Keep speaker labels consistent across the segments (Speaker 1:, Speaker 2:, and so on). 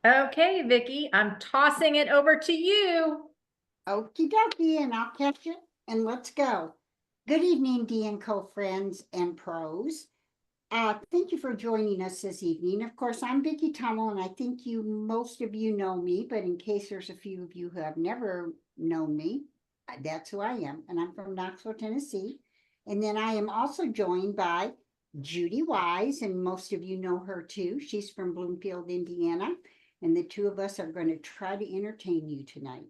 Speaker 1: Okay, Vicky, I'm tossing it over to you.
Speaker 2: Okie dokie, and I'll catch it and let's go. Good evening, D&Co friends and pros. Thank you for joining us this evening. Of course, I'm Vicki Tummel, and I think most of you know me, but in case there's a few of you who have never known me, that's who I am. And I'm from Knoxville, Tennessee. And then I am also joined by Judy Wise, and most of you know her too. She's from Bloomfield, Indiana. And the two of us are going to try to entertain you tonight.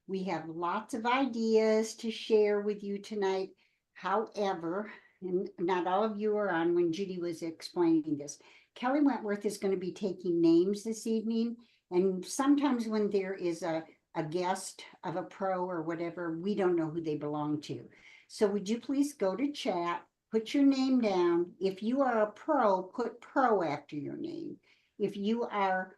Speaker 2: We have lots of ideas to share with you tonight. However, and not all of you are on when Judy was explaining this. Kelly Wentworth is going to be taking names this evening. And sometimes when there is a guest of a pro or whatever, we don't know who they belong to. So would you please go to chat, put your name down. If you are a pro, put pro after your name. If you are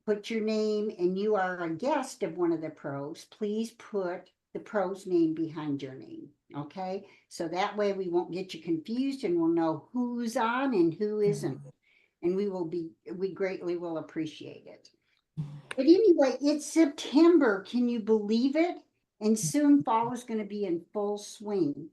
Speaker 2: put your name and you are a guest of one of the pros, please put the pro's name behind your name. Okay. So that way we won't get you confused and we'll know who's on and who isn't. And we greatly will appreciate it. But anyway, it's September. Can you believe it? And soon fall is going to be in full swing.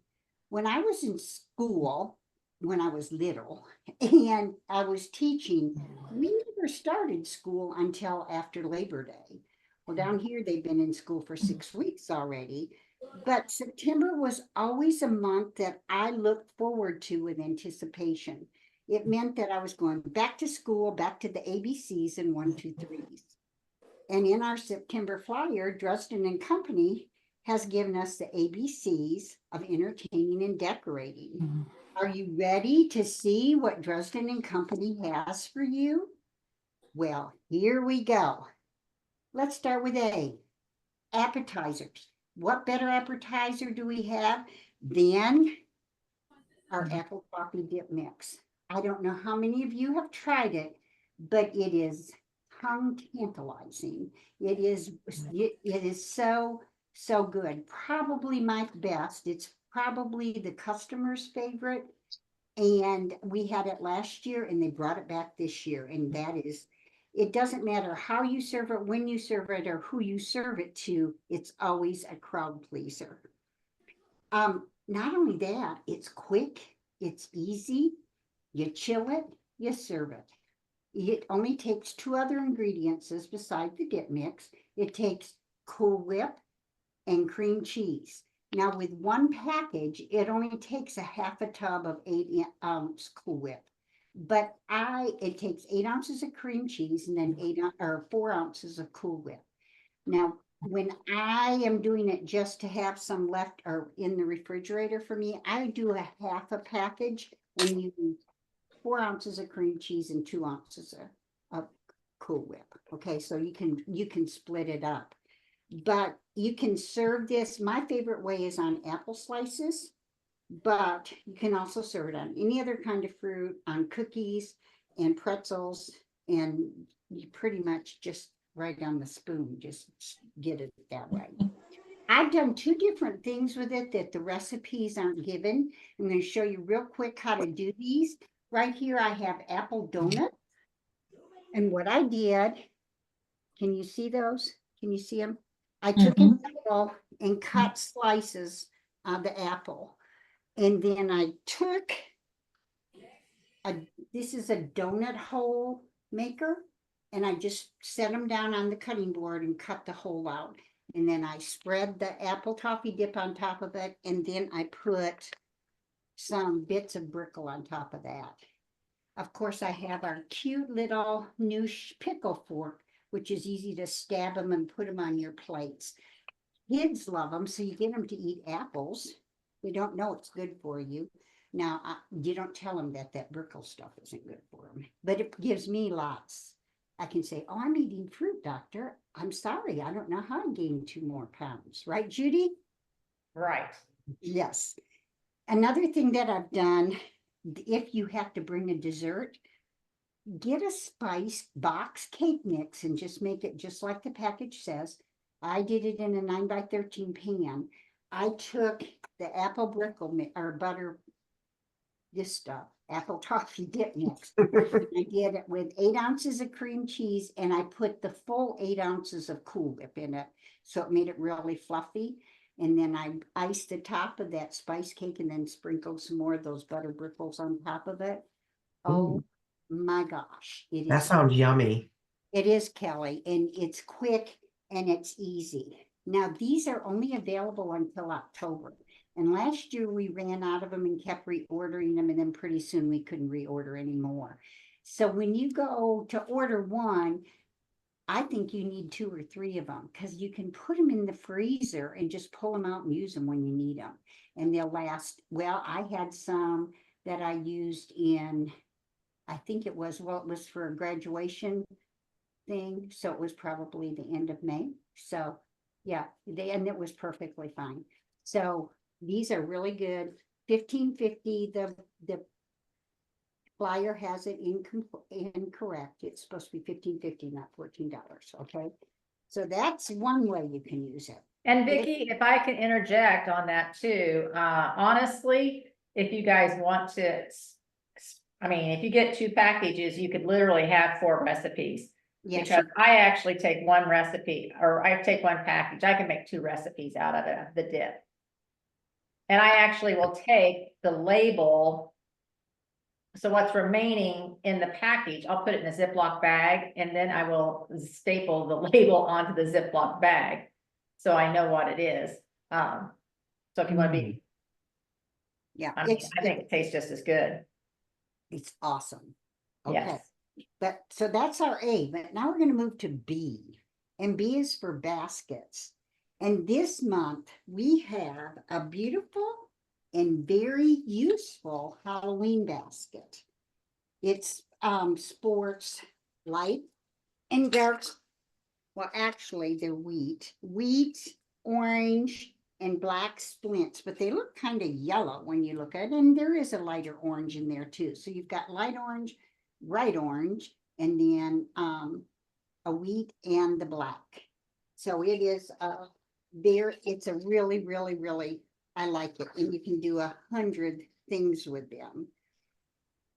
Speaker 2: When I was in school, when I was little, and I was teaching, we never started school until after Labor Day. Well, down here, they've been in school for 6 weeks already. But September was always a month that I looked forward to with anticipation. It meant that I was going back to school, back to the ABCs and one, two, threes. And in our September flyer, Dresden and Company has given us the ABCs of entertaining and decorating. Are you ready to see what Dresden and Company has for you? Well, here we go. Let's start with A, appetizers. What better appetizer do we have than our apple coffee dip mix? I don't know how many of you have tried it, but it is tongue tantalizing. It is so good. Probably my best. It's probably the customer's favorite. And we had it last year and they brought it back this year. And that is, it doesn't matter how you serve it, when you serve it, or who you serve it to, it's always a crowd pleaser. Not only that, it's quick, it's easy, you chill it, you serve it. It only takes two other ingredients beside the dip mix. It takes Cool Whip and cream cheese. Now with one package, it only takes a half a tub of 8-ounce Cool Whip. But it takes 8 ounces of cream cheese and then 4 ounces of Cool Whip. Now, when I am doing it just to have some left or in the refrigerator for me, I do a half a package and use 4 ounces of cream cheese and 2 ounces of Cool Whip. Okay, so you can split it up. But you can serve this. My favorite way is on apple slices, but you can also serve it on any other kind of fruit, on cookies and pretzels, and you pretty much just right on the spoon, just get it that way. I've done two different things with it that the recipes aren't given. I'm going to show you real quick how to do these. Right here, I have apple donuts. And what I did, can you see those? Can you see them? I took an apple and cut slices of the apple. And then I took this is a donut hole maker. And I just set them down on the cutting board and cut the hole out. And then I spread the apple toffee dip on top of it. And then I put some bits of brickle on top of that. Of course, I have our cute little new pickle fork, which is easy to stab them and put them on your plates. Kids love them, so you get them to eat apples. They don't know it's good for you. Now, you don't tell them that brickle stuff isn't good for them, but it gives me lots. I can say, oh, I'm eating fruit, doctor. I'm sorry, I don't know how I gained 2 more pounds. Right, Judy?
Speaker 1: Right.
Speaker 2: Yes. Another thing that I've done, if you have to bring a dessert, get a spice box cake mix and just make it just like the package says. I did it in a 9x13 pan. I took the apple brickle or butter, this stuff, apple toffee dip mix. I did it with 8 ounces of cream cheese, and I put the full 8 ounces of Cool Whip in it. So it made it really fluffy. And then I iced the top of that spice cake and then sprinkled some more of those butter brickles on top of it. Oh my gosh.
Speaker 3: That sounds yummy.
Speaker 2: It is, Kelly, and it's quick and it's easy. Now, these are only available until October. And last year we ran out of them and kept reordering them, and then pretty soon we couldn't reorder anymore. So when you go to order one, I think you need 2 or 3 of them because you can put them in the freezer and just pull them out and use them when you need them. And they'll last. Well, I had some that I used in, I think it was, well, it was for a graduation thing. So it was probably the end of May. So yeah, and it was perfectly fine. So these are really good. $15.50. The flyer has it incorrect. It's supposed to be $15.50, not $14. Okay. So that's one way you can use it.
Speaker 1: And Vicky, if I can interject on that too, honestly, if you guys want to, I mean, if you get 2 packages, you could literally have 4 recipes.
Speaker 2: Yes.
Speaker 1: Because I actually take 1 recipe, or I take 1 package, I can make 2 recipes out of the dip. And I actually will take the label. So what's remaining in the package, I'll put it in a Ziploc bag, and then I will staple the label onto the Ziploc bag. So I know what it is. So if you want to be,
Speaker 2: Yeah,
Speaker 1: I mean, I think it tastes just as good.
Speaker 2: It's awesome. Okay.
Speaker 1: Yes.
Speaker 2: But so that's our A, but now we're going to move to B, and B is for baskets. And this month we have a beautiful and very useful Halloween basket. It's sports light and dark. Well, actually they're wheat, orange, and black splints, but they look kind of yellow when you look at it. And there is a lighter orange in there too. So you've got light orange, bright orange, and then a wheat and the black. So it is it's a really, really, really, I like it. And you can do 100 things with them.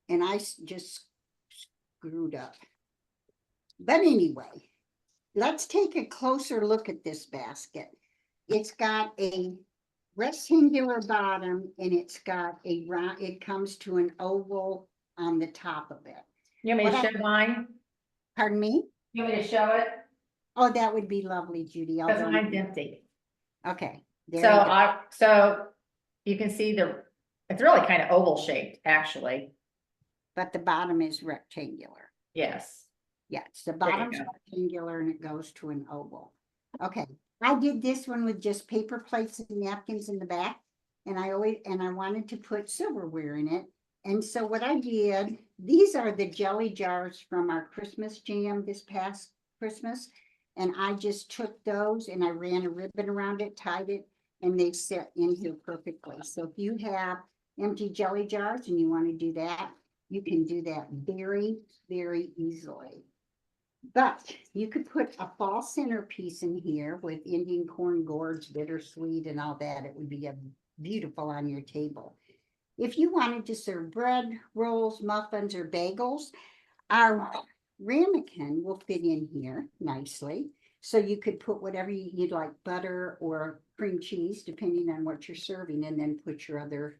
Speaker 2: And I just screwed up. But anyway, let's take a closer look at this basket. It's got a rectangular bottom, and it's got a round, it comes to an oval on the top of it.
Speaker 1: You want me to show mine?
Speaker 2: Pardon me?
Speaker 1: You want me to show it?
Speaker 2: Oh, that would be lovely, Judy.
Speaker 1: Because mine's empty.
Speaker 2: Okay.
Speaker 1: So you can see it's really kind of oval shaped, actually.
Speaker 2: But the bottom is rectangular.
Speaker 1: Yes.
Speaker 2: Yes, the bottom's rectangular and it goes to an oval. Okay. I did this one with just paper plates and napkins in the back. And I wanted to put silverware in it. And so what I did, these are the jelly jars from our Christmas jam this past Christmas. And I just took those and I ran a ribbon around it, tied it, and they sit in here perfectly. So if you have empty jelly jars and you want to do that, you can do that very, very easily. But you could put a fall centerpiece in here with Indian corn gourds, bittersweet, and all that. It would be beautiful on your table. If you wanted to serve bread, rolls, muffins, or bagels, our ramekin will fit in here nicely. So you could put whatever you'd like, butter or cream cheese, depending on what you're serving, and then put your other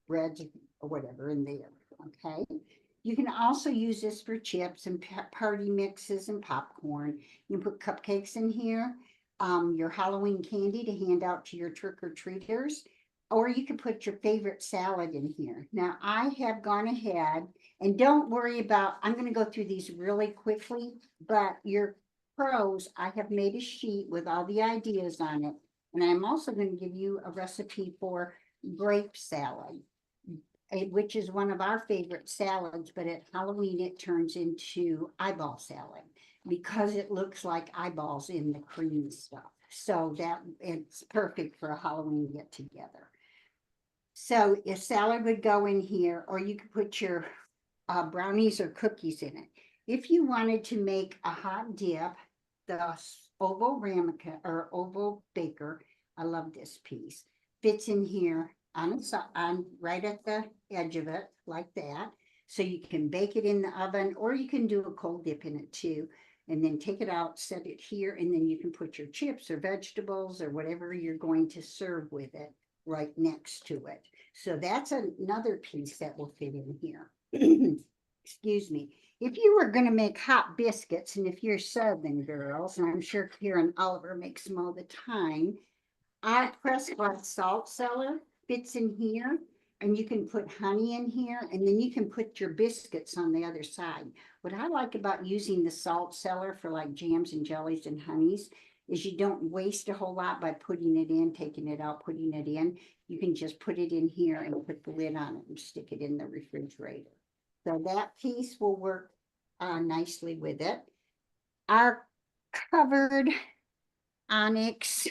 Speaker 2: breads or whatever in there, okay? You can also use this for chips and party mixes and popcorn. You can put cupcakes in here, your Halloween candy to hand out to your trick-or-treaters, or you can put your favorite salad in here. Now, I have gone ahead, and don't worry about, I'm going to go through these really quickly, but your pros, I have made a sheet with all the ideas on it. And I'm also going to give you a recipe for grape salad, which is one of our favorite salads, but at Halloween it turns into eyeball salad because it looks like eyeballs in the cream stuff. So that it's perfect for a Halloween get together. So a salad would go in here, or you could put your brownies or cookies in it. If you wanted to make a hot dip, the oval ramekin or oval baker, I love this piece, fits in here on right at the edge of it like that. So you can bake it in the oven, or you can do a cold dip in it too. And then take it out, set it here, and then you can put your chips or vegetables or whatever you're going to serve with it right next to it. So that's another piece that will fit in here. Excuse me. If you were going to make hot biscuits, and if you're Southern girls, and I'm sure Karen Oliver makes them all the time, our pressed glass salt cellar fits in here, and you can put honey in here, and then you can put your biscuits on the other side. What I like about using the salt cellar for like jams and jellies and honeys is you don't waste a whole lot by putting it in, taking it out, putting it in. You can just put it in here and put the lid on it and stick it in the refrigerator. So that piece will work nicely with it. Our covered onyx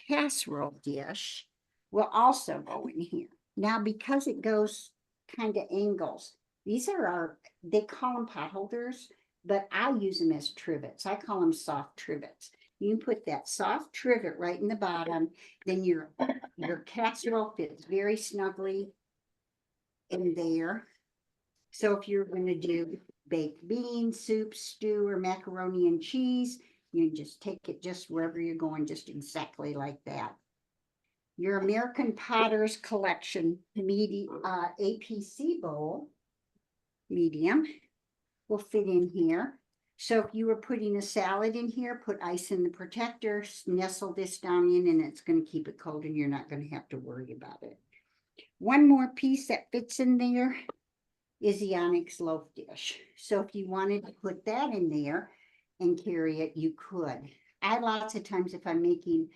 Speaker 2: casserole dish will also go in here. Now, because it goes kind of angles, these are they call them pot holders, but I use them as trivets. I call them soft trivets. You can put that soft trivet right in the bottom, then your casserole fits very snugly in there. So if you're going to do baked beans, soup, stew, or macaroni and cheese, you just take it just wherever you're going, just exactly like that. Your American Potter's Collection APC bowl, medium, will fit in here. So if you were putting a salad in here, put ice in the protector, nestle this down in, and it's going to keep it cold, and you're not going to have to worry about it. One more piece that fits in there is the onyx loaf dish. So if you wanted to put that in there and carry it, you could. I lots of times, if I'm making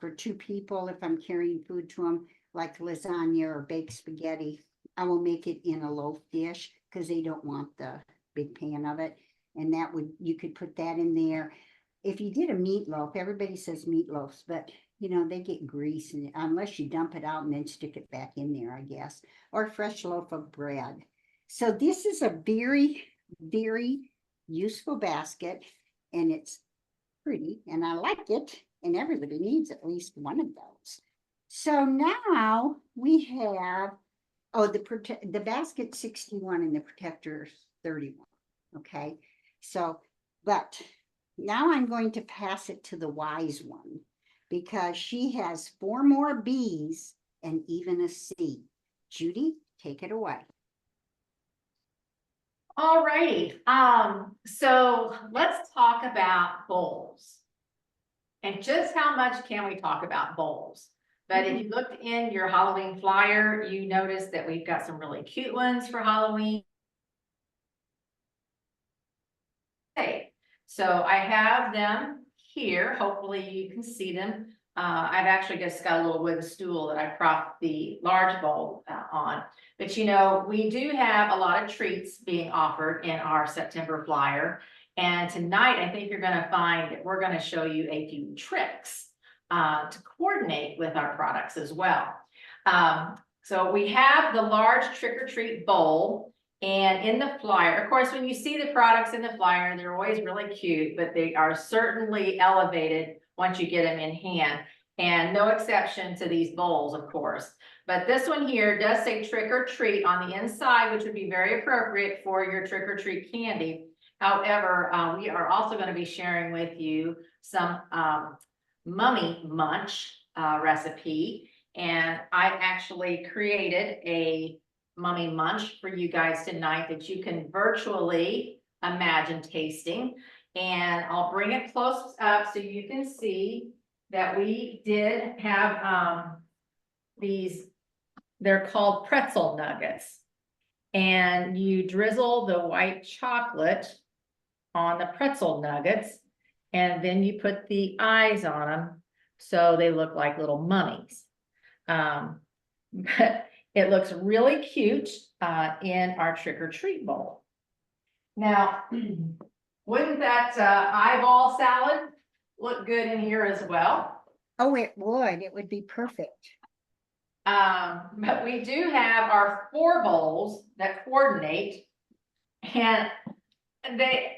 Speaker 2: for two people, if I'm carrying food to them, like lasagna or baked spaghetti, I will make it in a loaf dish because they don't want the big pan of it. And that would, you could put that in there. If you did a meatloaf, everybody says meatloafs, but you know, they get grease, and unless you dump it out and then stick it back in there, I guess, or a fresh loaf of bread. So this is a very, very useful basket, and it's pretty, and I like it, and everybody needs at least one of those. So now we have, oh, the basket 61 and the protector 31. Okay, so, but now I'm going to pass it to the wise one, because she has 4 more B's and even a C. Judy, take it away.
Speaker 1: All righty, so let's talk about bowls. And just how much can we talk about bowls? But if you looked in your Halloween flyer, you noticed that we've got some really cute ones for Halloween. Okay, so I have them here. Hopefully you can see them. I've actually just got a little wooden stool that I propped the large bowl on. But you know, we do have a lot of treats being offered in our September flyer. And tonight, I think you're going to find that we're going to show you a few tricks to coordinate with our products as well. So we have the large trick-or-treat bowl. And in the flyer, of course, when you see the products in the flyer, they're always really cute, but they are certainly elevated once you get them in hand. And no exception to these bowls, of course. But this one here does say trick or treat on the inside, which would be very appropriate for your trick or treat candy. However, we are also going to be sharing with you some mummy munch recipe. And I actually created a mummy munch for you guys tonight that you can virtually imagine tasting. And I'll bring it close up so you can see that we did have these, they're called pretzel nuggets. And you drizzle the white chocolate on the pretzel nuggets, and then you put the eyes on them so they look like little mummies. But it looks really cute in our trick-or-treat bowl. Now, wouldn't that eyeball salad look good in here as well?
Speaker 2: Oh, it would. It would be perfect.
Speaker 1: But we do have our 4 bowls that coordinate, and they,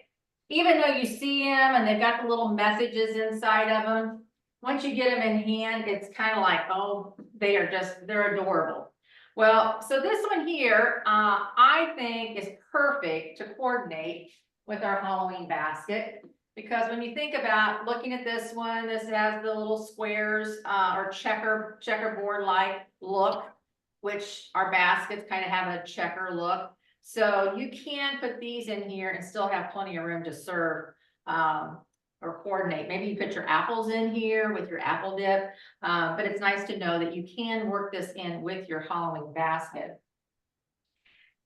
Speaker 1: even though you see them and they've got the little messages inside of them, once you get them in hand, it's kind of like, oh, they're adorable. Well, so this one here, I think is perfect to coordinate with our Halloween basket. Because when you think about looking at this one, this has the little squares, or checkerboard-like look, which our baskets kind of have a checker look. So you can put these in here and still have plenty of room to serve, or coordinate. Maybe you put your apples in here with your apple dip, but it's nice to know that you can work this in with your Halloween basket.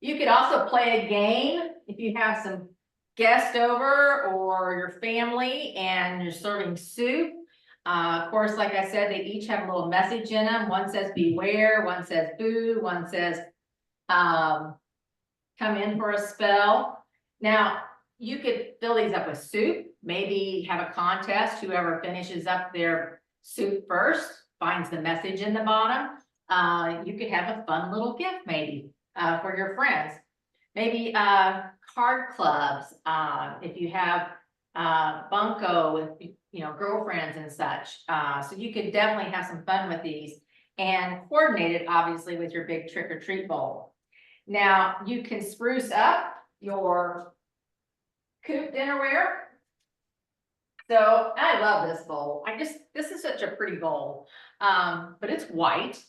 Speaker 1: You could also play a game if you have some guests over or your family and you're serving soup. Of course, like I said, they each have a little message in them. One says beware, one says boo, one says come in for a spell. Now, you could fill these up with soup, maybe have a contest. Whoever finishes up their soup first finds the message in the bottom. You could have a fun little gift maybe for your friends. Maybe card clubs, if you have bunco with, girlfriends and such. So you could definitely have some fun with these and coordinate it obviously with your big trick or treat bowl. Now you can spruce up your coop dinnerware. So I love this bowl. This is such a pretty bowl. But it's white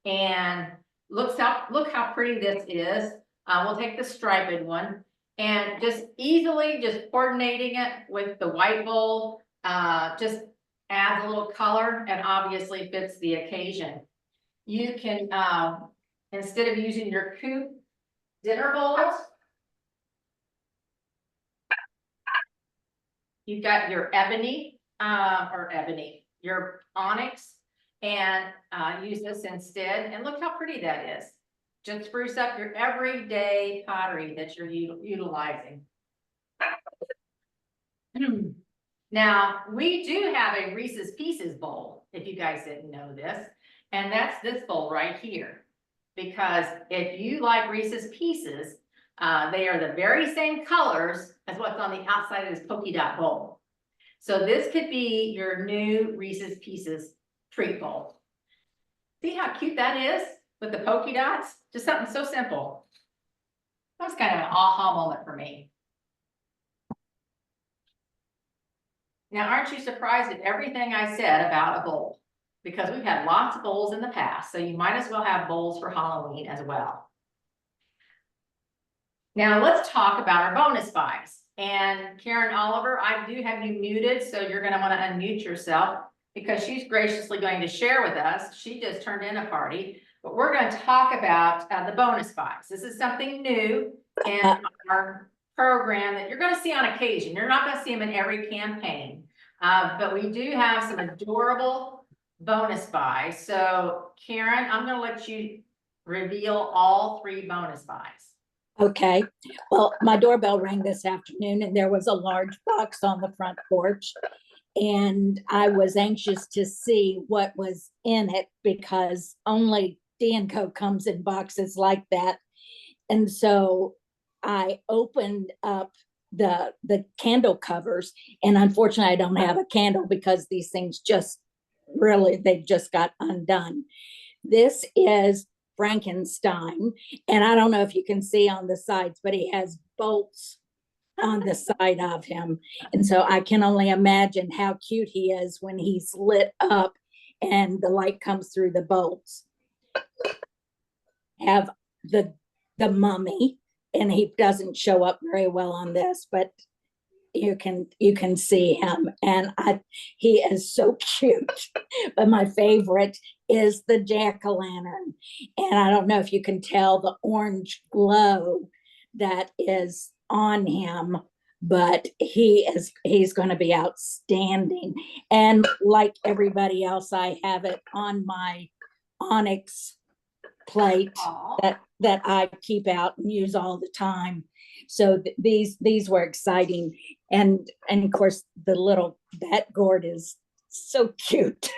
Speaker 1: and look how pretty this is. We'll take the striped one and just coordinating it with the white bowl, just adds a little color and obviously fits the occasion. You can, instead of using your coop dinner bowls, you've got your your onyx, and use this instead. And look how pretty that is. Just spruce up your everyday pottery that you're utilizing. Now, we do have a Reese's Pieces bowl, if you guys didn't know this, and that's this bowl right here. Because if you like Reese's Pieces, they are the very same colors as what's on the outside of this polka dot bowl. So this could be your new Reese's Pieces treat bowl. See how cute that is with the polka dots? Just something so simple. That was kind of an aha moment for me. Now, aren't you surprised at everything I said about a bowl? Because we've had lots of bowls in the past, so you might as well have bowls for Halloween as well. Now let's talk about our bonus buys. And Karen Oliver, I do have you muted, so you're going to want to unmute yourself because she's graciously going to share with us. She just turned in a party, but we're going to talk about the bonus buys. This is something new in our program that you're going to see on occasion. You're not going to see them in every campaign, but we do have some adorable bonus buys. So Karen, I'm going to let you reveal all 3 bonus buys.
Speaker 3: Okay, well, my doorbell rang this afternoon and there was a large box on the front porch. And I was anxious to see what was in it because only D&Co comes in boxes like that. And so I opened up the candle covers, and unfortunately I don't have a candle because these things they just got undone. This is Frankenstein, and I don't know if you can see on the sides, but he has bolts on the side of him, and so I can only imagine how cute he is when he's lit up and the light comes through the bolts. Have the mummy, and he doesn't show up very well on this, but you can see him, and he is so cute. But my favorite is the jack-o'-lantern, and I don't know if you can tell the orange glow that is on him, but he's going to be outstanding. And like everybody else, I have it on my onyx plate that I keep out and use all the time. So these were exciting, and of course the little bat gourd is so cute.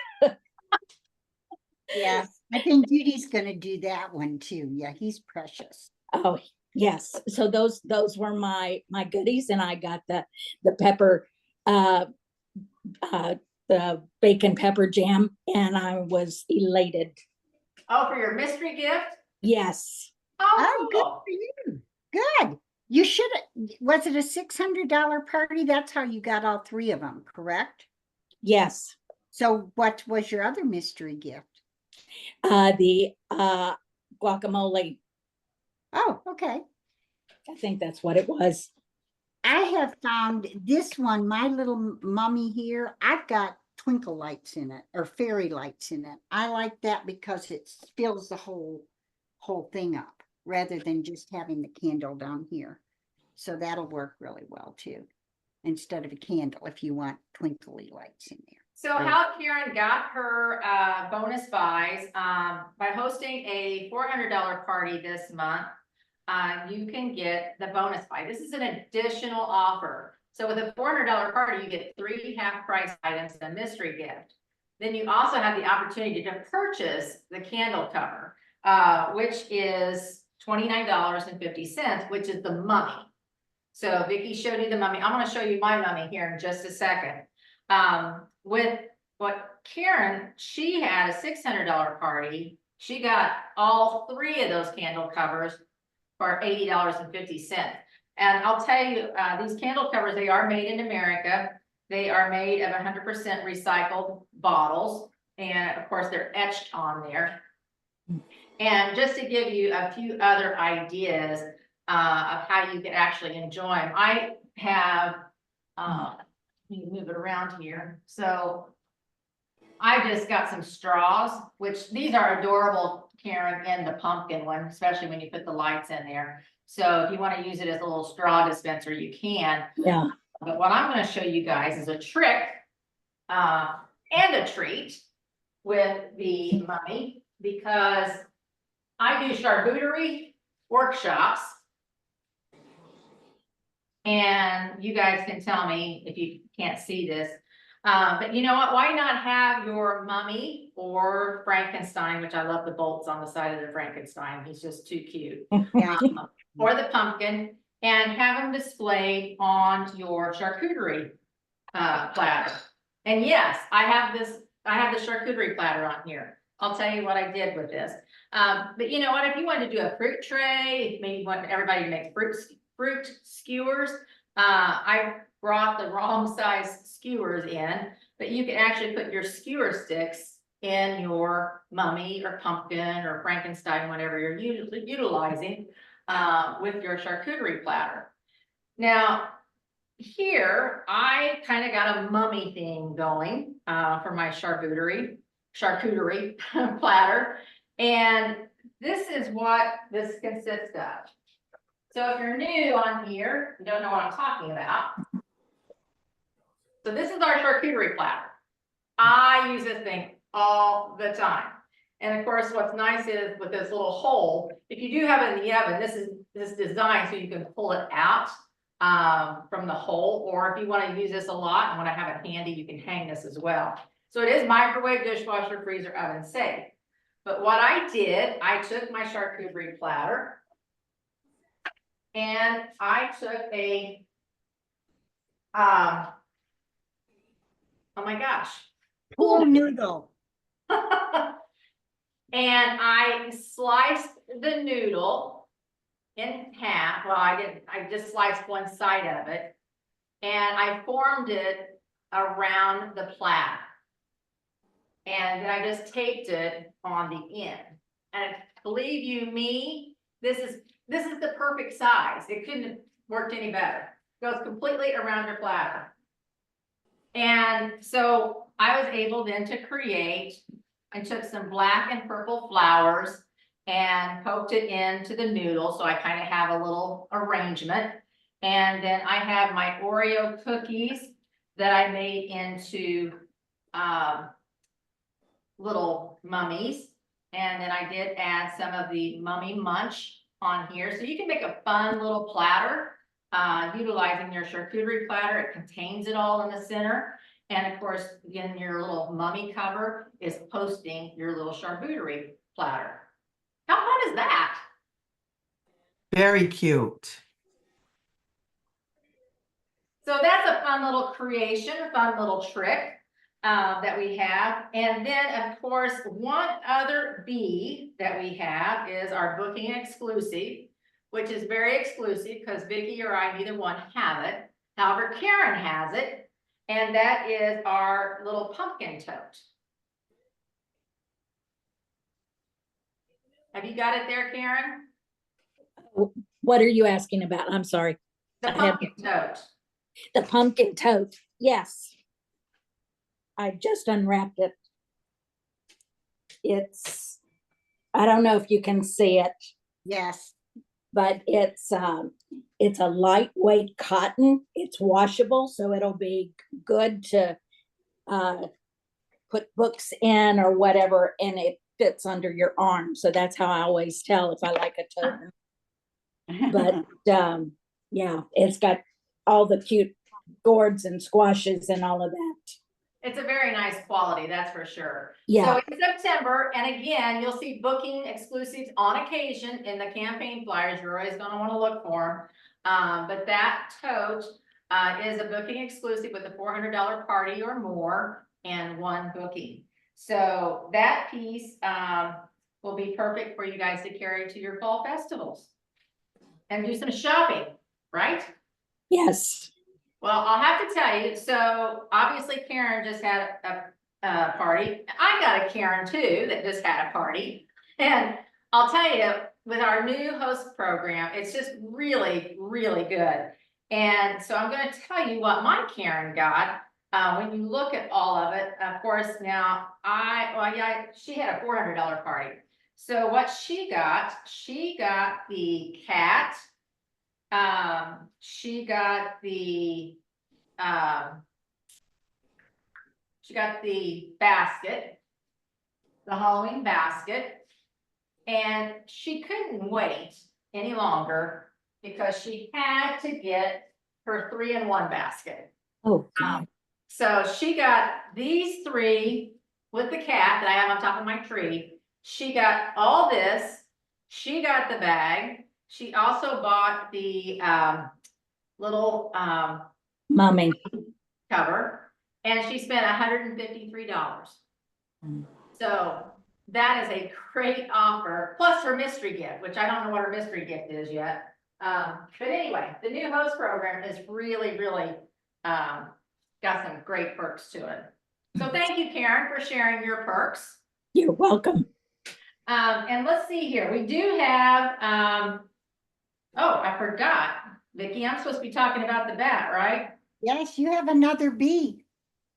Speaker 2: Yeah, I think Judy's gonna do that one too. Yeah, he's precious.
Speaker 3: Oh yes, so those were my goodies, and I got the pepper the bacon pepper jam, and I was elated.
Speaker 1: Oh, for your mystery gift?
Speaker 3: Yes,
Speaker 2: Oh, good
Speaker 1: Oh,
Speaker 2: for you. Good. You should, was it a $600 party? That's how you got all three of them, correct?
Speaker 3: yes.
Speaker 2: So what was your other mystery gift?
Speaker 3: The guacamole,
Speaker 2: Oh, okay.
Speaker 3: I think that's what it was.
Speaker 2: I have found this one, my little mummy here, I've got twinkle lights in it or fairy lights in it. I like that because it fills the whole thing up rather than just having the candle down here. So that'll work really well too, instead of a candle if you want twinkly lights in there.
Speaker 1: so how Karen got her bonus buys, by hosting a $400 party this month, you can get the bonus buy. This is an additional offer. So with a $400 party, you get 3 half-price items and a mystery gift. Then you also have the opportunity to purchase the candle cover, which is $29.50, which is the mummy. So Vicki showed you the mummy. I'm going to show you my mummy here in just a second. With what Karen, she had a $600 party. She got all 3 of those candle covers for $80.50. And I'll tell you, these candle covers, they are made in America. They are made of 100% recycled bottles. And of course, they're etched on there. And just to give you a few other ideas of how you can actually enjoy them, I have, let me move it around here. So I just got some straws, which these are adorable, Karen, and the pumpkin one, especially when you put the lights in there. So if you want to use it as a little straw dispenser, you can.
Speaker 3: Yeah.
Speaker 1: But what I'm going to show you guys is a trick and a treat with the mummy, because I do charcuterie workshops. And you guys can tell me if you can't see this. But you know what? Why not have your mummy or Frankenstein, which I love the bolts on the side of the Frankenstein. He's just too cute.
Speaker 2: Yeah.
Speaker 1: Or the pumpkin, and have them displayed on your charcuterie platter. And yes, I have the charcuterie platter on here. I'll tell you what I did with this. But you know what? If you wanted to do a fruit tray, maybe you want everybody to make fruit skewers. I brought the wrong size skewers in, but you can actually put your skewer sticks in your mummy or pumpkin or Frankenstein, whatever you're utilizing with your charcuterie platter. Now, here I kind of got a mummy theme going for my charcuterie platter, and this is what this consists of. So if you're new on here, you don't know what I'm talking about. So this is our charcuterie platter. I use this thing all the time. And of course, what's nice is with this little hole, if you do have it in the oven, this is designed so you can pull it out from the hole. Or if you want to use this a lot and want to have it handy, you can hang this as well. So it is microwave, dishwasher, freezer, oven safe. But what I did, I took my charcuterie platter and I took a, oh my gosh.
Speaker 2: Pool noodle.
Speaker 1: And I sliced the noodle in half. Well, I didn't, I just sliced one side of it. And I formed it around the platter. And then I just taped it on the end. And believe you me, this is the perfect size. It couldn't have worked any better. It goes completely around your platter. And so I was able then to create, I took some black and purple flowers and poked it into the noodle. So I kind of have a little arrangement. And then I have my Oreo cookies that I made into little mummies. And then I did add some of the mummy munch on here. So you can make a fun little platter utilizing your charcuterie platter. It contains it all in the center. And of course, again, your little mummy cover is hosting your little charcuterie platter. How fun is that?
Speaker 4: Very cute.
Speaker 1: So that's a fun little creation, a fun little trick. that we have. And then, of course, one other B that we have is our booking exclusive, which is very exclusive because Vicky or I, neither one have it. However, Karen has it, and that is our little pumpkin tote. Have you got it there, Karen?
Speaker 3: What are you asking about? I'm sorry.
Speaker 1: The
Speaker 3: I have-
Speaker 1: pumpkin tote.
Speaker 3: The pumpkin tote. Yes. I just unwrapped it. I don't know if you can see it,
Speaker 2: Yes,
Speaker 3: but it's a lightweight cotton. It's washable, so it'll be good to put books in or whatever, and it fits under your arm. So that's how I always tell if I like a tote. But yeah, it's got all the cute gourds and squashes and all of that.
Speaker 1: It's a very nice quality, that's for sure.
Speaker 3: Yeah.
Speaker 1: So in September, and again, you'll see booking exclusives on occasion in the campaign flyers. You're always gonna wanna look for them. But that tote is a booking exclusive with a $400 party or more and one booking. So that piece will be perfect for you guys to carry to your fall festivals and do some shopping, right?
Speaker 3: Yes.
Speaker 1: Well, I'll have to tell you, so obviously Karen just had a party. I got a Karen too that just had a party. And I'll tell you, with our new host program, it's just really, really good. And so I'm gonna tell you what my Karen got. When you look at all of it, of course, now she had a $400 party. So what she got the cat. She got the basket, the Halloween basket, and she couldn't wait any longer because she had to get her 3-in-1 basket.
Speaker 3: Oh, God.
Speaker 1: So she got these three with the cat that I have on top of my tree. She got all this. She got the bag. She also bought the little
Speaker 3: Mummy.
Speaker 1: cover, and she spent $153.
Speaker 3: Mm.
Speaker 1: So that is a great offer, plus her mystery gift, which I don't know what her mystery gift is yet. But anyway, the new host program is really, really got some great perks to it. So thank you, Karen, for sharing your perks.
Speaker 3: You're welcome.
Speaker 1: And let's see here. We do have, oh, I forgot. Vicki, I'm supposed to be talking about the bat, right?
Speaker 2: yes, you have another B.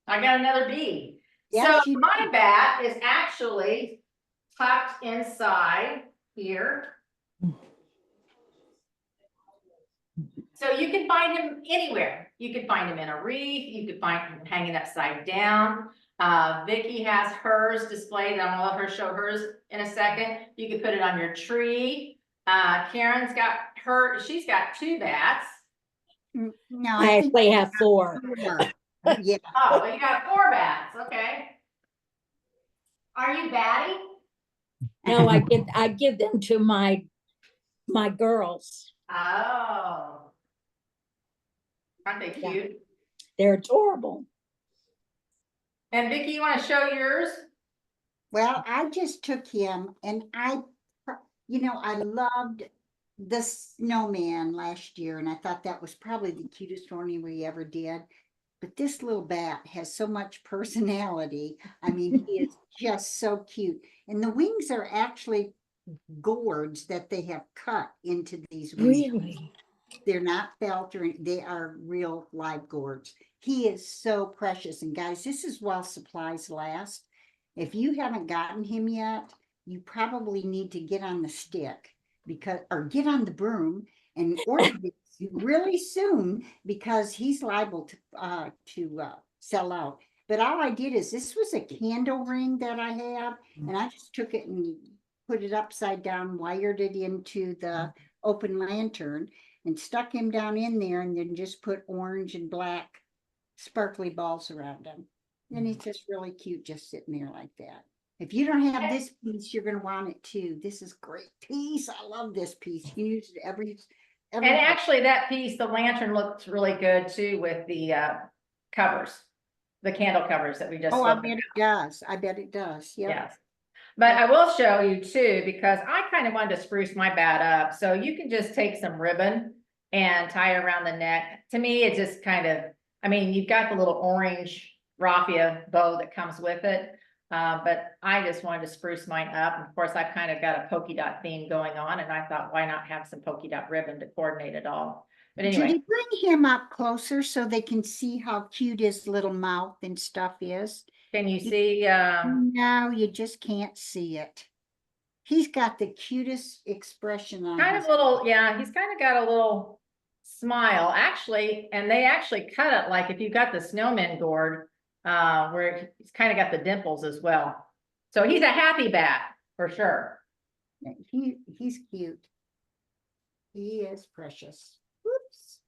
Speaker 1: I got another B.
Speaker 2: Yes,
Speaker 1: So
Speaker 2: you
Speaker 1: my bat is actually tucked inside here. So you can find him anywhere. You can find him in a wreath. You could find him hanging upside down. Vicki has hers displayed, and I'm gonna let her show hers in a second. You could put it on your tree. Karen's got she's got 2 bats.
Speaker 2: No,
Speaker 3: I
Speaker 2: think
Speaker 3: actually have 4.
Speaker 2: four. Yeah,
Speaker 1: Oh, well, you got 4 bats, okay. Are you batty?
Speaker 3: No, I give them to my girls.
Speaker 1: Oh. Aren't they
Speaker 3: Yeah.
Speaker 1: cute?
Speaker 3: They're adorable.
Speaker 1: And Vicki, you wanna show yours?
Speaker 2: well, I just took him and I loved the snowman last year and I thought that was probably the cutest one we ever did. But this little bat has so much personality. I mean, he is just so cute. And the wings are actually gourds that they have cut into these wings.
Speaker 3: Really?
Speaker 2: They're not felt or they are real live gourds. He is so precious. And guys, this is while supplies last. If you haven't gotten him yet, you probably need to get on the stick or get on the broom and order this really soon because he's liable to sell out. But all I did is this was a candle ring that I have, and I just took it and put it upside down, wired it into the open lantern, and stuck him down in there, and then just put orange and black sparkly balls around him. And it's just really cute just sitting there like that. If you don't have this piece, you're going to want it too. This is a great piece. I love this piece. You can use it every.
Speaker 1: And actually that piece, the lantern looks really good too with the covers. the candle covers that we just
Speaker 2: Oh, I
Speaker 1: spoke
Speaker 2: bet
Speaker 1: about.
Speaker 2: it does. I bet it does. Yeah.
Speaker 1: Yes. But I will show you too, because I kind of wanted to spruce my bat up. So you can just take some ribbon and tie it around the neck. To me, it's just kind of, I mean, you've got the little orange raffia bow that comes with it. But I just wanted to spruce mine up. And of course, I've kind of got a polka dot theme going on, and I thought, why not have some polka dot ribbon to coordinate it all? But anyway,
Speaker 2: Judy, bring him up closer so they can see how cute his little mouth and stuff is.
Speaker 1: can you see,
Speaker 2: No, you just can't see it. He's got the cutest expression on
Speaker 1: kind
Speaker 2: his.
Speaker 1: of little, yeah, he's kind of got a little smile, actually, and they actually cut it like if you got the snowman gourd, where he's kind of got the dimples as well. So he's a happy bat, for sure.
Speaker 2: He's cute. He is precious. Whoops.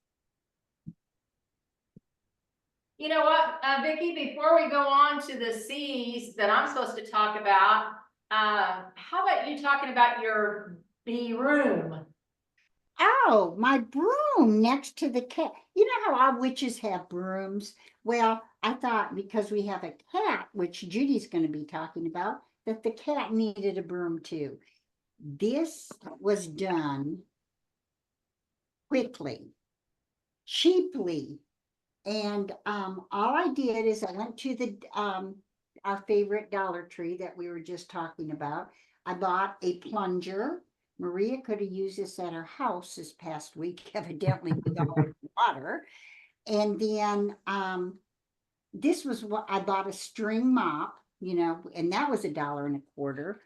Speaker 1: You know what, Vicky, before we go on to the Cs that I'm supposed to talk about, how about you talking about your bee room?
Speaker 2: Oh, my broom next to the cat. You know how all witches have brooms? Well, I thought because we have a cat, which Judy's going to be talking about, that the cat needed a broom too. This was done quickly, cheaply. And all I did is I went to the our favorite Dollar Tree that we were just talking about. I bought a plunger. Maria could have used this at her house this past week, evidently with all the water. And then this was what I bought, a string mop, you know, and that was $1.25.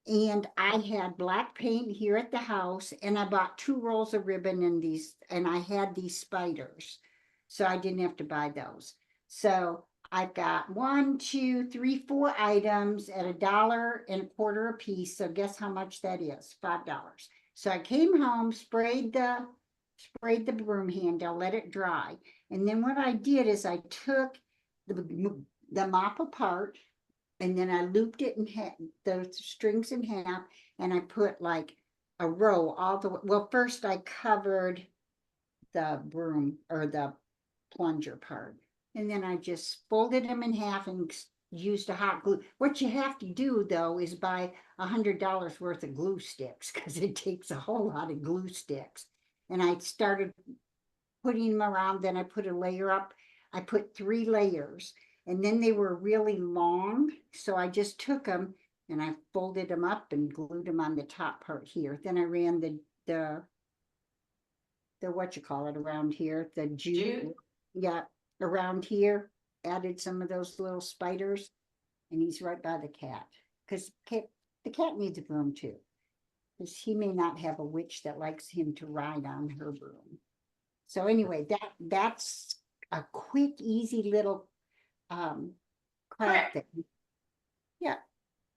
Speaker 2: And I had black paint here at the house, and I bought 2 rolls of ribbon and these, and I had these spiders. So I didn't have to buy those. So I've got 1, 2, 3, 4 items at $1.25 a piece. So guess how much that is? $5. So I came home, sprayed the broom handle, let it dry. And then what I did is I took the mop apart, and then I looped it in half, the strings in half, and I put like a row all the way. Well, first I covered the broom or the plunger part, and then I just folded them in half and used a hot glue. What you have to do though is buy $100 worth of glue sticks, because it takes a whole lot of glue sticks. And I started putting them around, then I put a layer up. I put 3 layers, and then they were really long, so I just took them and I folded them up and glued them on the top part here. Then I ran the what you call it around here, the jute, yeah, around here. Added some of those little spiders, and he's right by the cat, because the cat needs a broom too, because he may not have a witch that likes him to ride on her broom. So anyway, that's a quick, easy little craft that,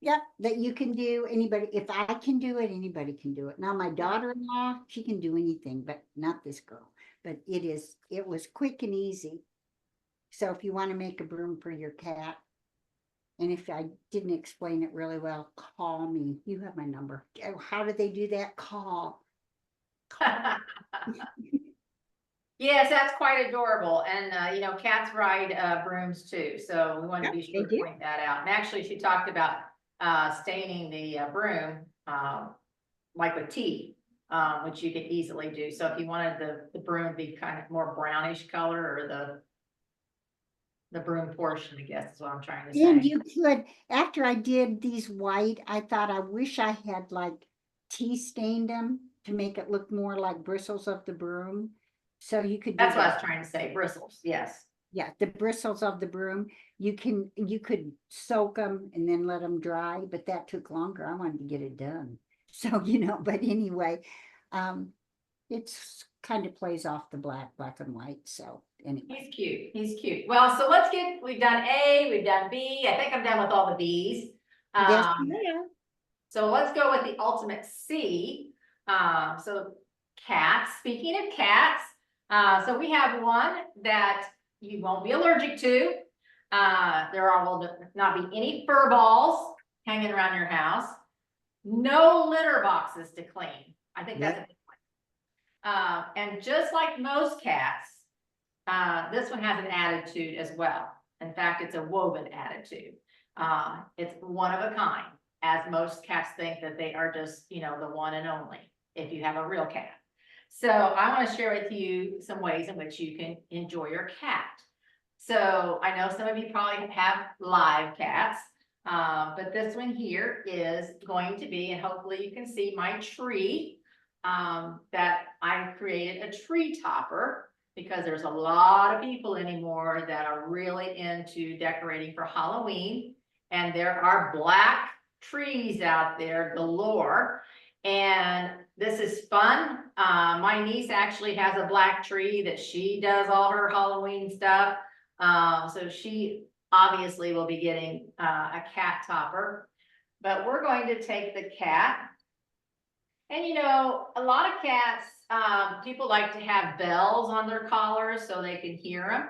Speaker 2: yeah, that you can do. Anybody, if I can do it, anybody can do it. Now my daughter-in-law, she can do anything, but not this girl. But it was quick and easy. So if you want to make a broom for your cat, and if I didn't explain it really well, call me. You have my number. How do they do that? Call.
Speaker 1: Yes, that's quite adorable. And, you know, cats ride brooms too. So we want to be sure to point that out. And actually, she talked about staining the broom like with tea, which you could easily do. So if you wanted the broom to be kind of more brownish color, or the broom portion, I guess is what I'm trying to say.
Speaker 2: And you could, after I did these white, I thought I wish I had like tea stained them to make it look more like bristles of the broom. So you could do
Speaker 1: That's what I
Speaker 2: that.
Speaker 1: was trying to say, bristles, yes.
Speaker 2: Yeah, the bristles of the broom. You could soak them and then let them dry, but that took longer. I wanted to get it done. So, you know, but anyway, it's kind of plays off the black and white. So anyway.
Speaker 1: He's cute, he's cute. Well, so we've done A, we've done B. I think I'm done with all the Bs.
Speaker 2: Yes,
Speaker 1: So let's go with the ultimate C. So cats, speaking of cats, so we have one that you won't be allergic to. There will not be any fur balls hanging around your house. No litter boxes to clean. I think that's a big one. And just like most cats, this one has an attitude as well. In fact, it's a woven attitude. It's one of a kind, as most cats think that they are just, you know, the one and only, if you have a real cat. So I want to share with you some ways in which you can enjoy your cat. So I know some of you probably have live cats, but this one here is going to be, and hopefully you can see my tree, that I created a tree topper, because there's a lot of people anymore that are really into decorating for Halloween. And there are black trees out there galore. And this is fun. My niece actually has a black tree that she does all her Halloween stuff. So she obviously will be getting a cat topper. But we're going to take the cat. And you know, a lot of cats, people like to have bells on their collars so they can hear them.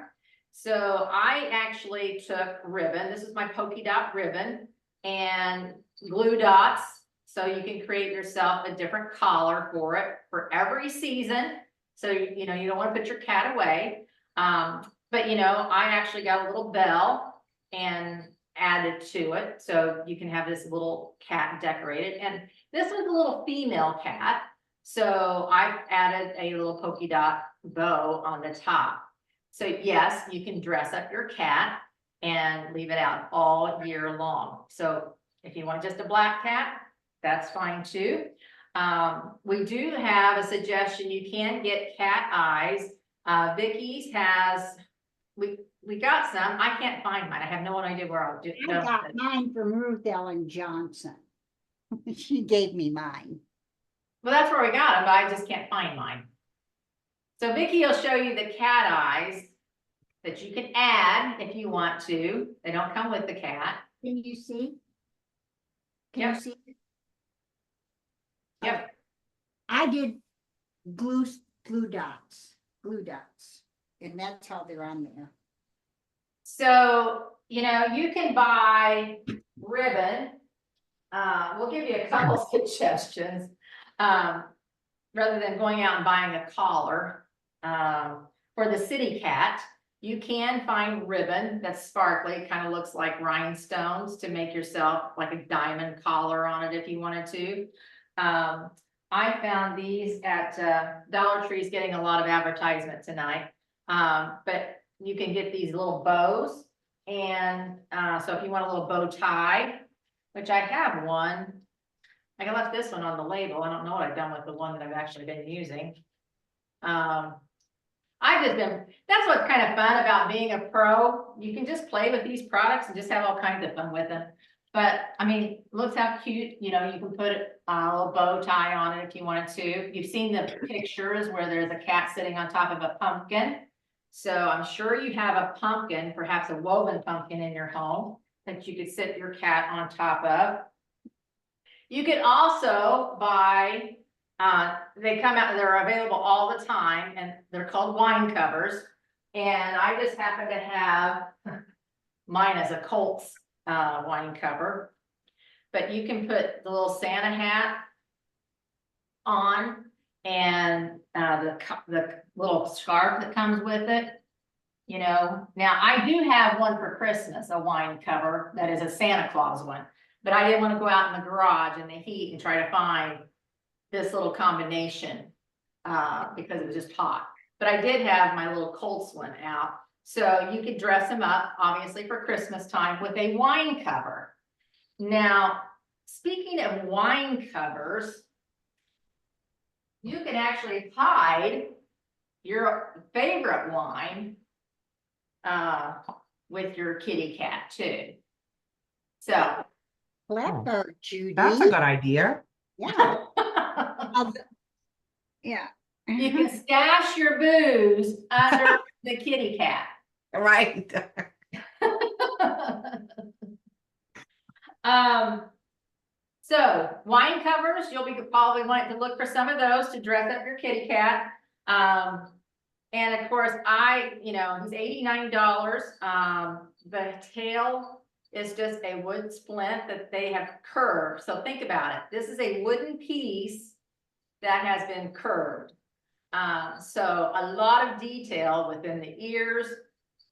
Speaker 1: So I actually took ribbon. This is my polka dot ribbon and glue dots. So you can create yourself a different collar for it for every season. So, you know, you don't want to put your cat away. But you know, I actually got a little bell and added to it. So you can have this little cat decorated. And this was a little female cat. So I added a little polka dot bow on the top. So yes, you can dress up your cat and leave it out all year long. So if you want just a black cat, that's fine too. We do have a suggestion. You can get cat eyes. Vicky's has, we got some. I can't find mine. I have no idea where I'll do.
Speaker 2: I got mine from Ruth Ellen Johnson. She gave me mine.
Speaker 1: Well, that's where we got them, but I just can't find mine. So Vicky will show you the cat eyes that you can add if you want to. They don't come with the cat.
Speaker 2: Can you see? Can
Speaker 1: Yep.
Speaker 2: you see?
Speaker 1: Yep.
Speaker 2: I did glue dots, and that's how they're on there.
Speaker 1: So, you know, you can buy ribbon. We'll give you a couple suggestions. Rather than going out and buying a collar, for the city cat, you can find ribbon that's sparkly, kind of looks like rhinestones, to make yourself like a diamond collar on it if you wanted to. I found these at Dollar Tree's getting a lot of advertisement tonight. But you can get these little bows. And so if you want a little bow tie, which I have one, I left this one on the label. I don't know what I've done with the one that I've actually been using. That's what's kind of fun about being a pro. You can just play with these products and just have all kinds of fun with them. But I mean, look how cute, you know, you can put a little bow tie on it if you wanted to. You've seen the pictures where there's a cat sitting on top of a pumpkin. So I'm sure you have a pumpkin, perhaps a woven pumpkin in your home that you could sit your cat on top of. You could also buy, they come out, they're available all the time, and they're called wine covers. And I just happen to have mine as a Colts wine cover. But you can put the little Santa hat on, and the little scarf that comes with it. You know, now I do have one for Christmas, a wine cover that is a Santa Claus one. But I didn't want to go out in the garage in the heat and try to find this little combination because it was just hot. But I did have my little Colts one out. So you could dress them up, obviously, for Christmas time with a wine cover. Now, speaking of wine covers, you can actually hide your favorite wine with your kitty cat too. So.
Speaker 2: Clever, Judy.
Speaker 4: That's a good idea.
Speaker 2: Yeah. Yeah.
Speaker 1: You can stash your booze under the kitty cat.
Speaker 4: Right.
Speaker 1: So wine covers, you'll be probably wanting to look for some of those to dress up your kitty cat. And of course, he's $89. The tail is just a wood splint that they have curved. So think about it. This is a wooden piece that has been curved. So a lot of detail within the ears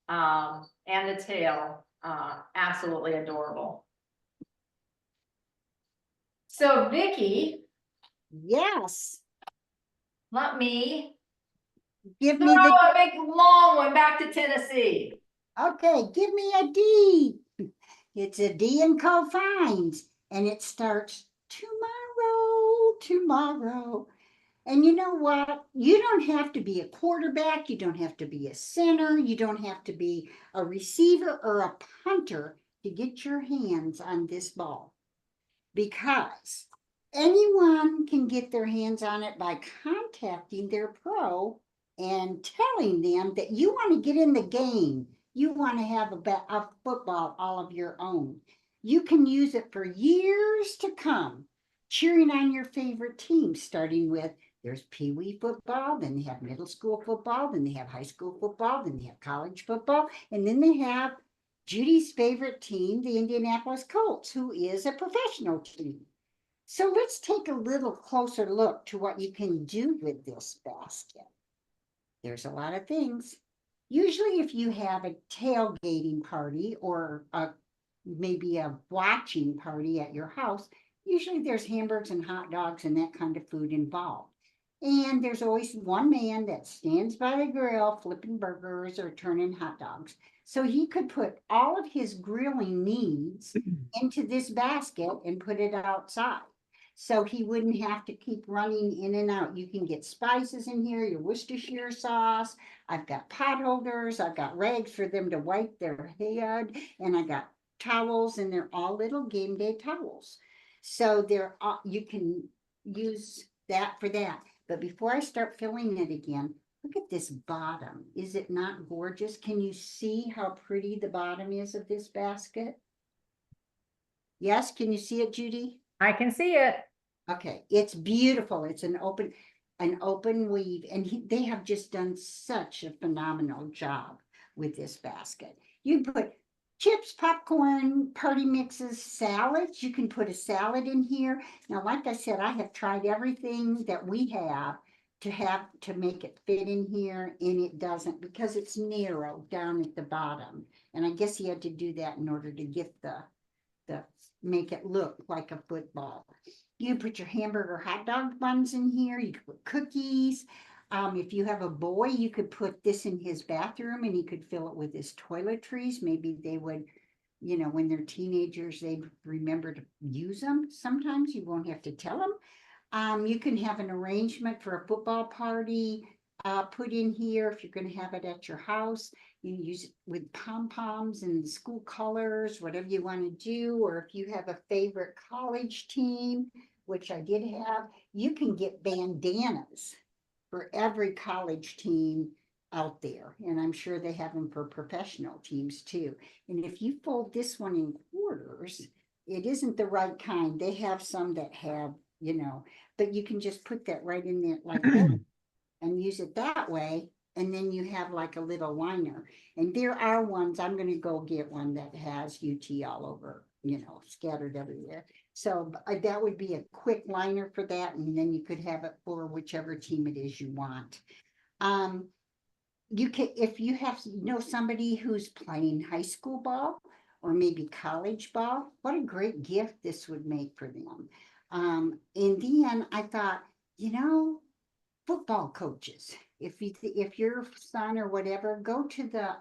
Speaker 1: And the tail, absolutely adorable. So Vicky,
Speaker 2: Yes,
Speaker 1: let me
Speaker 2: give
Speaker 1: throw
Speaker 2: me the,
Speaker 1: a big long one back to Tennessee.
Speaker 2: okay, give me a D. It's a D&Co Finds, and it starts tomorrow. And you know what? You don't have to be a quarterback. You don't have to be a center. You don't have to be a receiver or a punter to get your hands on this ball, because anyone can get their hands on it by contacting their pro and telling them that you want to get in the game. You want to have a football all of your own. You can use it for years to come, cheering on your favorite team, starting with there's Pee Wee football, then they have middle school football, then they have high school football, then they have college football, and then they have Judy's favorite team, the Indianapolis Colts, who is a professional team. So let's take a little closer look to what you can do with this basket. There's a lot of things. Usually if you have a tailgating party or maybe a watching party at your house, usually there's hamburgers and hot dogs and that kind of food involved. And there's always one man that stands by the grill flipping burgers or turning hot dogs. So he could put all of his grilling needs into this basket and put it outside. So he wouldn't have to keep running in and out. You can get spices in here, your Worcestershire sauce. I've got pot holders. I've got rags for them to wipe their head. And I got towels, and they're all little game day towels. So you can use that for that. But before I start filling it again, look at this bottom. Is it not gorgeous? Can you see how pretty the bottom is of this basket? Yes, can you see it, Judy?
Speaker 1: I can see it.
Speaker 2: Okay, it's beautiful. It's an open weave, and they have just done such a phenomenal job with this basket. You put chips, popcorn, party mixes, salads. You can put a salad in here. Now, like I said, I have tried everything that we have to make it fit in here, and it doesn't, because it's narrow down at the bottom. And I guess you had to do that in order to get the make it look like a football. You put your hamburger hot dog buns in here. You could put cookies. If you have a boy, you could put this in his bathroom and he could fill it with his toiletries. Maybe they would, when they're teenagers, they'd remember to use them. Sometimes you won't have to tell them. You can have an arrangement for a football party put in here if you're going to have it at your house. You can use it with pom-poms and school colors, whatever you want to do. Or if you have a favorite college team, which I did have, you can get bandanas for every college team out there. And I'm sure they have them for professional teams too. And if you fold this one in quarters, it isn't the right kind. They have some that have, but you can just put that right in there like that and use it that way. And then you have like a little liner. And there are ones, I'm going to go get one that has UT all over, scattered everywhere. So that would be a quick liner for that. And then you could have it for whichever team it is you want. You can, if you have, somebody who's playing high school ball or maybe college ball, what a great gift this would make for them. And then I thought, football coaches, if your son or whatever, go to the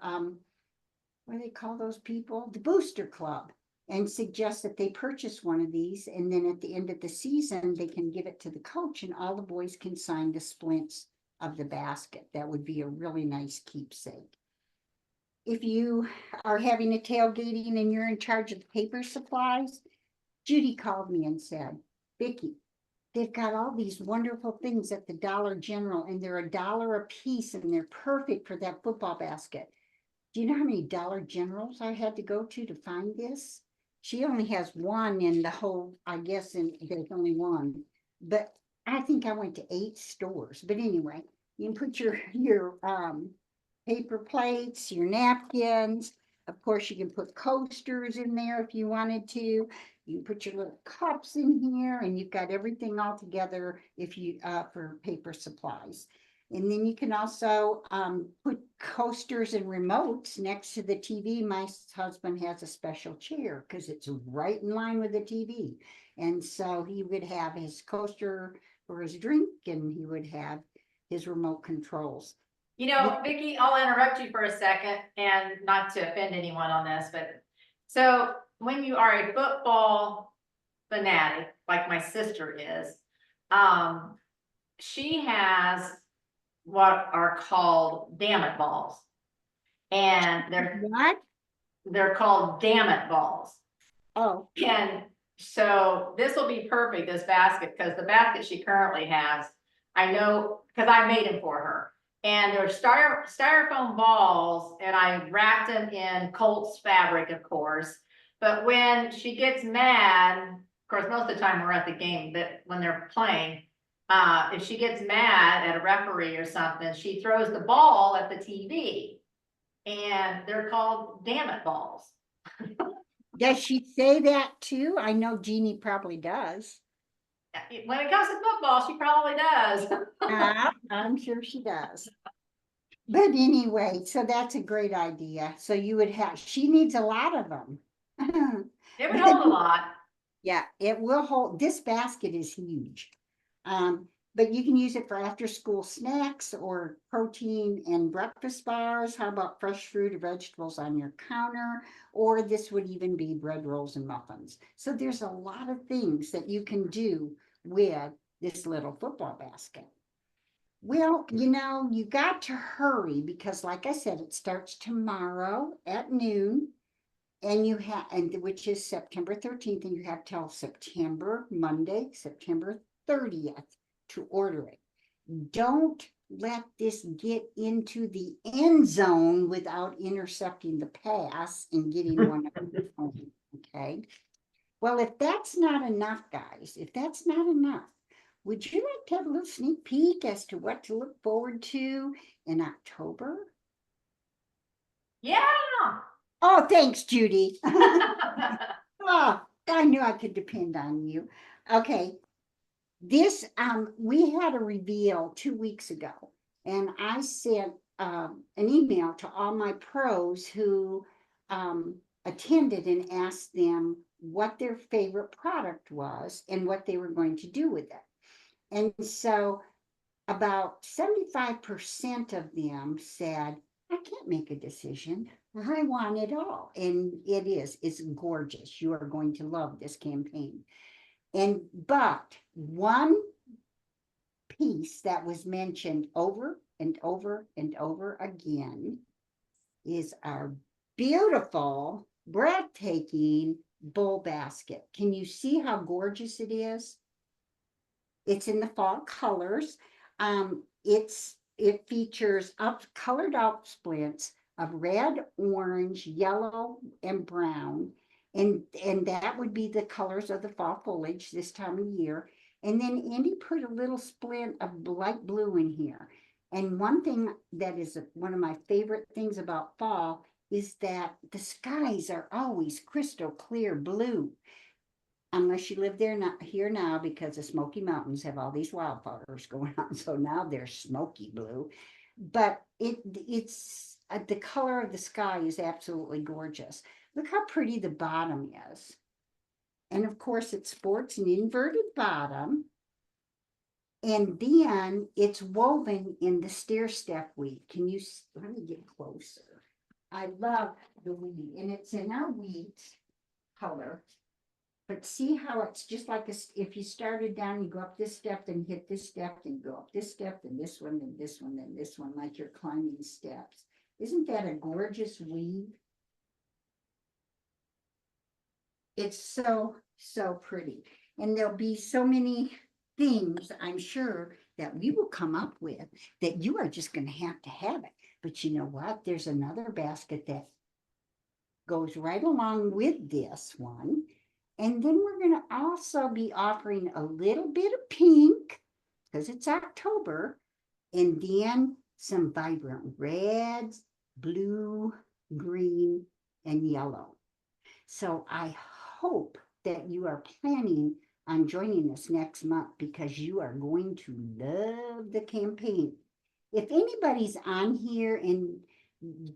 Speaker 2: what do they call those people, the booster club, and suggest that they purchase one of these, and then at the end of the season they can give it to the coach and all the boys can sign the splints of the basket. That would be a really nice keepsake. If you are having a tailgating and you're in charge of the paper supplies, Judy called me and said, Vicki, they've got all these wonderful things at the Dollar General, and they're $1 a piece, and they're perfect for that football basket. Do you know how many Dollar Generals I had to go to find this? She only has one in the whole, I guess, and there's only one. But I think I went to 8 stores. But anyway, you can put your paper plates, your napkins. Of course, you can put coasters in there if you wanted to. You can put your little cups in here, and you've got everything all together if you for paper supplies. And then you can also put coasters and remotes next to the TV. My husband has a special chair because it's right in line with the TV. And so he would have his coaster for his drink and he would have his remote controls.
Speaker 1: You know, Vicky, I'll interrupt you for a second and not to offend anyone on this, but so when you are a football fanatic, like my sister is, she has what are called damn it balls. And
Speaker 2: What?
Speaker 1: they're called damn it balls.
Speaker 2: Oh,
Speaker 1: And so this will be perfect, this basket, because the basket she currently has, I know, because I made them for her. And they're styrofoam balls, and I wrapped them in Colts fabric, of course. But when she gets mad, of course, most of the time we're at the game, but when they're playing, if she gets mad at a referee or something, she throws the ball at the TV. And they're called damn it balls.
Speaker 2: does she say that too? I know Jeannie probably does.
Speaker 1: When it comes to football, she probably does.
Speaker 2: I'm sure she does. But anyway, so that's a great idea. So you would have, she needs a lot of them.
Speaker 1: It would hold a lot.
Speaker 2: Yeah, it will hold, this basket is huge. But you can use it for after school snacks or protein and breakfast bars. How about fresh fruit or vegetables on your counter? Or this would even be bread rolls and muffins. So there's a lot of things that you can do with this little football basket. Well, you got to hurry because like I said, it starts tomorrow at noon. And you have, and which is September 13th, and you have till Monday, September 30th to order it. Don't let this get into the end zone without intercepting the pass and getting one of the phone, okay? Well, if that's not enough, guys, if that's not enough, would you like to have a little sneak peek as to what to look forward to in October?
Speaker 1: Yeah.
Speaker 2: Oh, thanks, Judy. Oh, I knew I could depend on you. Okay. This, we had a reveal 2 weeks ago, and I sent an email to all my pros who attended and asked them what their favorite product was and what they were going to do with it. And so about 75% of them said, I can't make a decision. I want it all. And it's gorgeous. You are going to love this campaign. But one piece that was mentioned over and over and over again is our beautiful, breathtaking bowl basket. Can you see how gorgeous it is? It's in the fall colors. It features colored out splints of red, orange, yellow, and brown. And that would be the colors of the fall foliage this time of year. And then Andy put a little splint of light blue in here. And one thing that is one of my favorite things about fall is that the skies are always crystal clear blue. Unless you live there not here now, because the Smoky Mountains have all these wildfires going on, so now they're smoky blue. But it's the color of the sky is absolutely gorgeous. Look how pretty the bottom is, and of course it sports an inverted bottom, and then it's woven in the stair step weave. Can you let me get closer? I love the weave, and it's in our wheat color. But see how it's just like if you started down, you go up this step, then hit this step, then go up this step, then this one, then this one, then this one, like you're climbing steps. Isn't that a gorgeous weave? It's so, so pretty. And there'll be so many things, I'm sure, that we will come up with that you are just going to have it. But you know what? There's another basket that goes right along with this one. And then we're going to also be offering a little bit of pink because it's October, and then some vibrant reds, blue, green, and yellow. So I hope that you are planning on joining us next month because you are going to love the campaign. if anybody's on here and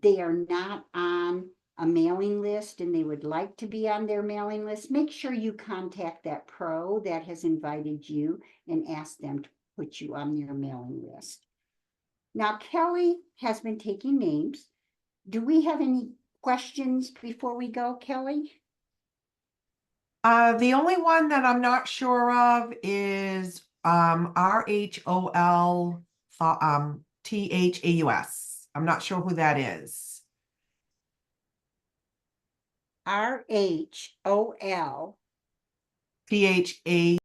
Speaker 2: they are not on a mailing list and they would like to be on their mailing list, make sure you contact that pro that has invited you and ask them to put you on your mailing list. Now, Kelly has been taking names. Do we have any questions before we go, Kelly?
Speaker 4: The only one that I'm not sure of is RHOL THAUS. I'm not sure who that is.
Speaker 2: RHOL
Speaker 4: THA